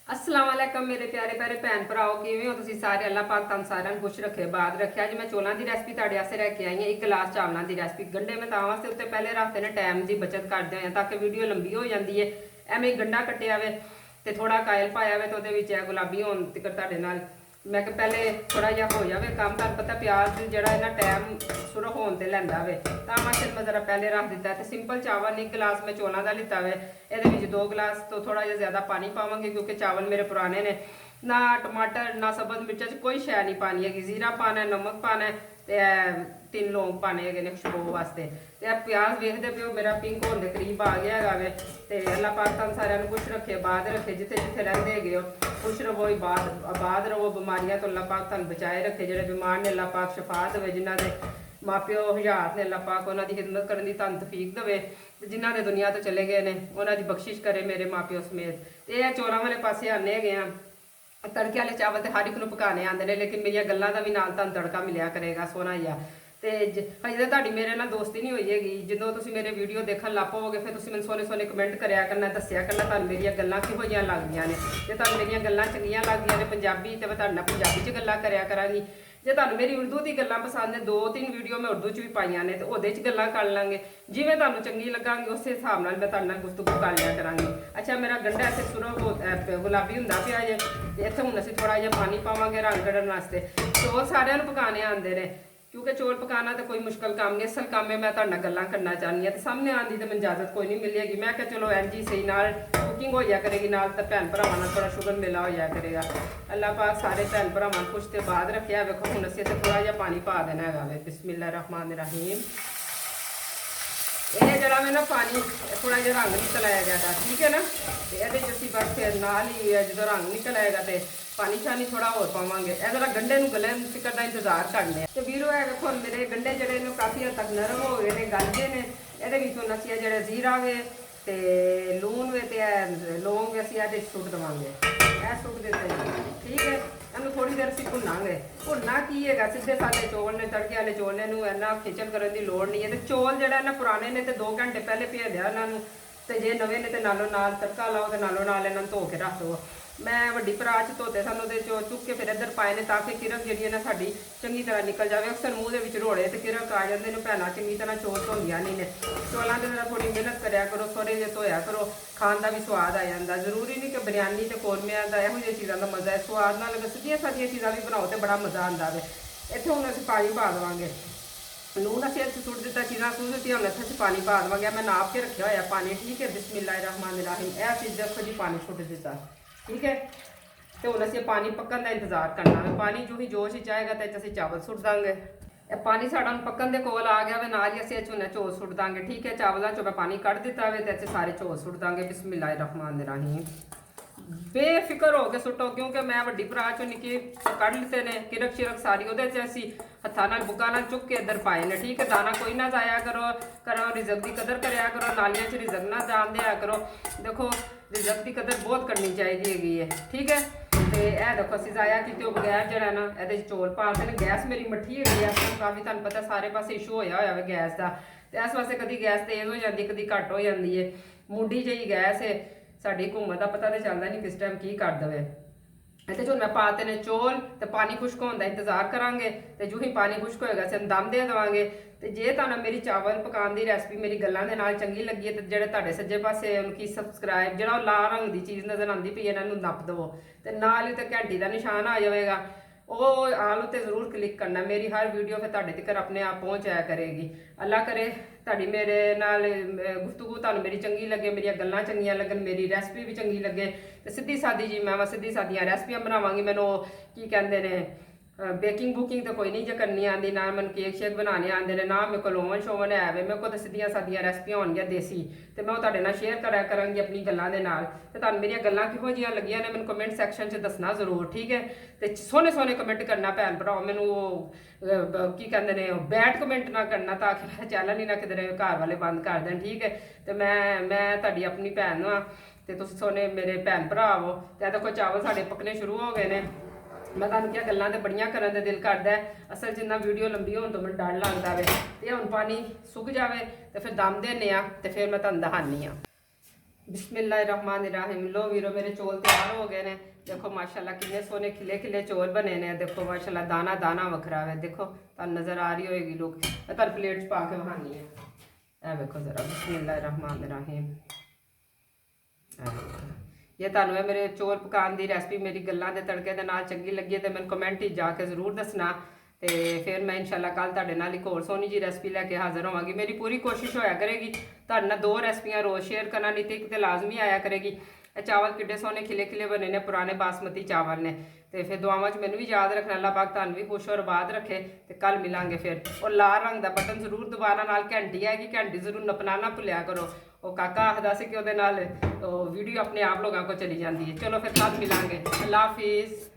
अस्सलाम वालेकुम मेरे प्यारे प्यारे भैन भराओ किवें हो तुसीं सारे। अल्लाह पाक तुहानूं सारिआं नूं खुश रखे बाद रखे। अज मैं चौलों की रेसिपी तुहाडे वास्ते लैके आई हां। एक गिलास चावलों की रेसिपी गंढे मैं तां वास्ते उत्ते पहले रखते ने टाइम की बचत करदे होए ताकि वीडियो लंबी हो जाती है। एवें गंढा कट्टिया वे ते थोड़ा कायल पाया वे तो उहदे विच गुलाबी होण तक तुहाडे नाल मैं कि पहले थोड़ा जिहा हो जाए काम। तुहानूं पता प्याज जिहड़ा इन्ना टाइम शुरू होण ते लैंदा वे तां वास्ते मैं जरा पहले रख दिता। तो सिंपल चावल एक गिलास मैं चौलों का लिता वे। ये 2 गिलास तो थोड़ा जिहा ज़्यादा पानी पावांगे क्योंकि चावल मेरे पुराने ने। ना टमाटर ना सब्ज़ मिर्चा च कोई शै नहीं पानी है। जीरा पाना है, नमक पाना है ते 3 लौंग पाने है खुशबू वास्ते। तो प्याज वेखते पे मेरा पिंक होने के करीब आ गया है। तो अल्लाह पाक तुहानूं सारिआं नूं खुश रखे बाद रखे। जिथे जिथे रहिंदे हैगे हो खुश रहो आबाद रहो। बीमारियां तो अल्लाह पाक तुहानूं बचाए रखे। जिहड़े बीमार ने अल्लाह पाक शफा देवे। जिन्हां दे माँ प्यो हज़ार ने अल्लाह पाक उन्हां दी खिदमत करने की तुहानूं तौफीक देवे। जिन्हां ने दुनिया तो चले गए ने उन्हां दी बख्शिश करे मेरे माँ प्यो समेत। तो यह चौलों वाले पासे आने हैगे आ। तड़के वाले चावल तो हर एक नूं पकाने आते हैं लेकिन मेरिया गल्लां दा भी नाल तुहानूं तड़का मिलिया करेगा सोहना जिहा। तो हजे तो तुहाडी मेरे नाल दोस्ती नहीं हुई हैगी। जदों तुसीं मेरे वीडियो देखण लग पवोगे फिर तुसीं मैनूं सोहने सोहने कमेंट करिया करना, दस्सिया करना तुहानूं मेरिया गल्लां किहो जिहियां लगदियां ने। जे तुहानूं मेरिया गल्लां चंगियां लगदियां ने पंजाबी ते मैं तुहाडे नाल पंजाबी च गल्लां करिया करांगी। जे तुहानूं मेरी उर्दू दी गल्लां पसंद ने 2-3 वीडियो मैं उर्दू च भी पाईआं ने तो उहदे च गल्लां कर लांगे। जिवें तुहानूं चंगी लगांगी उस हिसाब नाल मैं तुहाडे नाल गुफ्तगू कर लिया करांगी। अच्छा मेरा गंढा इत्थे सुरो गुलाबी हुंदा पिया जे। इत्थे हुण असीं थोड़ा जिहा पानी पावांगे रंग कढण वास्ते। चौल सारिआं नूं पकाने आंदे ने क्योंकि चौल पकाना तो कोई मुश्किल काम नहीं। असल काम है मैं तुहाडे नाल गल्लां करना चाहनी हां। तो सामने आने की तो मैनूं इजाजत कोई नहीं मिली हैगी। मैं कहा चलो इंज ही सही नाल कुकिंग हो जाया करेगी नाल तो भैन भरावां नाल थोड़ा शुगर मेला हो जाया करेगा। अल्लाह पाक सारे भैन भरावां नूं खुश ते बाद रखिया। वेखो हुण असीं इत्थे थोड़ा जिहा पानी पा देना हैगा वे। बिस्मिल्लाह रहमान रहीम। ये जरा मैं ना पानी थोड़ा जिहा रंग निकल आएगा था ठीक है ना। तो ये असीं बस फिर नाल ही जो रंग निकल आएगा तो पानी शानी थोड़ा होर पावांगे। ये जरा गंढे नूं गले तिक्कर दा इंतजार करने। तो वीरो है देखो मेरे गंढे जिहड़े ने काफ़ी हद तक नरम हो गए ने गल गए ने। ये विचों असीं जिहड़ा जीरा वे ते लूण वे ते लौंग वे असीं इहदे सुੱਟ देवांगे। ਇਹ ਸੁੱਟ ਦਿੱਤੇ ठीक है। ਇਹਨੂੰ थोड़ी देर ਅਸੀਂ ਭੁੰਨਾਂਗੇ। ਭੁੰਨਣਾ ਕੀ ਹੈਗਾ ਸਿੱਧੇ ਸਾਦੇ ਚੌਲ ਨੇ ਤੜਕੇ ਵਾਲੇ ਚੌਲ ਨੇ ਇਹਨੂੰ ਇੰਨਾ ਖਿਚਣ ਕਰਨ ਦੀ ਲੋੜ ਨਹੀਂ ਹੈ। ਤੇ ਚੌਲ ਜਿਹੜਾ ਨਾ ਪੁਰਾਣੇ ਨੇ ਤੇ 2 ਘੰਟੇ ਪਹਿਲੇ ਭਿਓ ਦਿਆ ਇਹਨਾਂ ਨੂੰ। ਤੇ ਜੇ ਨਵੇਂ ਨੇ ਤੇ ਨਾਲੋਂ ਨਾਲ ਤੜਕਾ ਲਾਓ ਤੇ ਨਾਲੋਂ ਨਾਲ ਇਹਨਾਂ ਨੂੰ ਧੋ ਕੇ ਰੱਖ ਦਿਓ। मैं वड्डी भरा च धोते सन ਉਹਦੇ ਚੋਂ चुक के फिर इधर पाए ने ताकि किरक जी है ना साड़ी चंगी तरह निकल जाए। अक्सर मूँह के विच रोड़े तो किरक आ जाते हैं भैन चंगी तरह चौल धोंदियां नहीं ने। चौलों के जरा थोड़ी मेहनत करा करो थोड़े जे धोया करो खान का भी स्वाद आ जाता। जरूरी नहीं कि बिरयानी तो कौरमियां का इहो जिही चीज़ों का मज़ा है। स्वाद नाल सीधियां सादियां चीज़ां भी बनाओ तो बड़ा मज़ा आता है। इत्थे हुण असीं पानी पा देवांगे। लूण असीं इत्थे सुੱਟ ਦਿੱਤਾ चीज़ां सुੱਟ ਦਿੱਤੀਆਂ। हुण इत्थे असीं पानी पा देवांगे। मैं नाप के रखा होया पानी ठीक है। बिस्मिल्लाह रहमान रहीम। यह असीं देखो जी पानी सुੱਟ ਦਿੱਤਾ ठीक है। तो हुण असीं पानी पक्कण का इंतजार करना है। पानी जो ही जोश ही आएगा तो असीं चावल सुੱਟ ਦਾਂਗੇ। पानी साडा पक्कण दे कोल आ गया वे नाल ही असीं हुण चौल सुੱਟ ਦਾਂਗੇ ठीक है। चावलों चों मैं पानी कढ़ दिता वे तो असीं सारे चौल सुੱਟ ਦਾਂਗੇ। बिस्मिल्लाह रहमान रहीम। बेफिक्र हो के सुੱਟੋ क्योंकि मैं वड्डी भरा चों निक्के कढ़ लिते ने किरक शिरक सारी उहदे च असीं हत्थां नाल बुक्का नाल चुक के इधर पाए ने ठीक है। दाना कोई ना जाया करो रिजक की कदर करया करो। नालियां च रिजक ना जान दिया करो। देखो रिजक की कदर बहुत करनी चाहिए हैगी है ठीक है। तो यह देखो असीं जाया किते बगैर जरा ना ये चौल पाते हैं। गैस मेरी मट्ठी है काफ़ी तुहानूं पता सारे पासे इशू होया होया वे गैस का। तो इस वास्ते कभी गैस तेज़ हो जाती कभी घट हो जाती है। मुंडी जी गैस है साडी घूमत का पता तो चलता नहीं किस टाइम की कर देवे। इत्थे जो मैं पाते ने चौल तो पानी खुश्क होने का इंतजार करांगे। तो जो ही पानी खुश्क होएगा असीं दम दे देवांगे। तो जे तुहानूं मेरी चावल पकाने की रेसिपी मेरी गल्लां दे नाल चंगी लगी है तो जिहड़े तुहाडे सज्जे पासे उनकी सबसक्राइब जिहड़ा लाल रंग की चीज़ नज़र आती पई इन्हां नूं नप दवो तो नाल ही तो घंटी का निशान आ जाएगा। वो आल उत्ते जरूर क्लिक करना। मेरी हर वीडियो फिर तुहाडे तक अपने आप पहुँच जाया करेगी। अल्लाह करे तुहाडी मेरे नाल गुफ्तगू तुहानूं मेरी चंगी लगे मेरिया गल्लां चंगियां लगन मेरी रेसिपी भी चंगी लगे। तो सीधी सादी जी मैं सीधी सादियां रेसिपियां बनावांगी। मैनूं की कहंदे ने बेकिंग बुकिंग तो कोई नहीं जो करनी आती ना मैं केक शेक बनाने आते हैं ना मेरे को ओवन शोवन है वे मेरे को तो सीधियां सादियां रेसिपियां होणगियां देसी। तो मैं तुहाडे नाल शेयर करा करांगी अपनी गल्लां दे नाल। ते तुहानूं मेरियां गल्लां किहो जिहियां लगियां ने मैनूं कमेंट सैक्शन च दसना जरूर ठीक है। तो सोहने सोहने कमेंट करना भैन भराओ। मैनूं की कहंदे ने बैड कमेंट ना करना ताकि मेरा चैनल ही ना किधरे घर वाले बंद कर देन ठीक है। तो मैं तुहाडी अपनी भैन हाँ तो तुसीं सोहने मेरे भैन भरा हो। तो देखो चावल साडे पकने शुरू हो गए ने। मैं तुहानूं क्या गल्लां ते बड़ियां करन दे दिल करदा है। असल जिन्ना वीडियो लंबी होण तो मैनूं डर लगदा वे। ते हुण पानी सुक जावे तो फिर दम देने आ ते फिर मैं तुहानूं दहानी आ। बिस्मिल्लाहिर्रहमानिर्रहीम। लो वीरो मेरे चौल तैयार हो गए ने। देखो माशाल्लाह कितने सोने खिले खिले चौल बने ने। देखो माशाल्लाह दाना दाना वखरा है। देखो तुम नज़र आ रही होगी लोग, मैं तुम प्लेट च पा के बहानी है। ए देखो ज़रा बिस्मिल्लाहिर्रहमानिर्रहीम। ये तुहानू है मेरे चौल पकाने की रेसिपी मेरी गल्लां दे तड़के दे नाल चंगी लगी है तो मैंने कमेंट ही जाके ज़रूर दसना। तो फिर मैं इंशाल्लाह कल तुहाडे नाल एक होर सोहनी जी रेसिपी लैके हाज़र होवांगी। मेरी पूरी कोशिश होया करेगी तुहाडे नाल 2 रेसिपियां रोज़ शेयर करना, नहीं तो एक तो लाजमी आया करेगी। ये चावल किड्डे सोहने खिले खिले बने ने, पुराने बासमती चावल ने। तो फिर दुआवां च मैनू भी याद रखना। अल्लाह पाक तुहानू भी खुश और आबाद रखे। तो कल मिलांगे फिर। और लाल रंग का बटन जरूर दबाना, नाल घंटी आएगी, घंटी जरूर नपना ना भुलिया करो। वो काका आखदा सी कि ਉਹਦੇ ਨਾਲ वीडियो अपने आप लोगों को चली जाती है। चलो फिर कल मिलांगे। अल्लाह हाफिज़।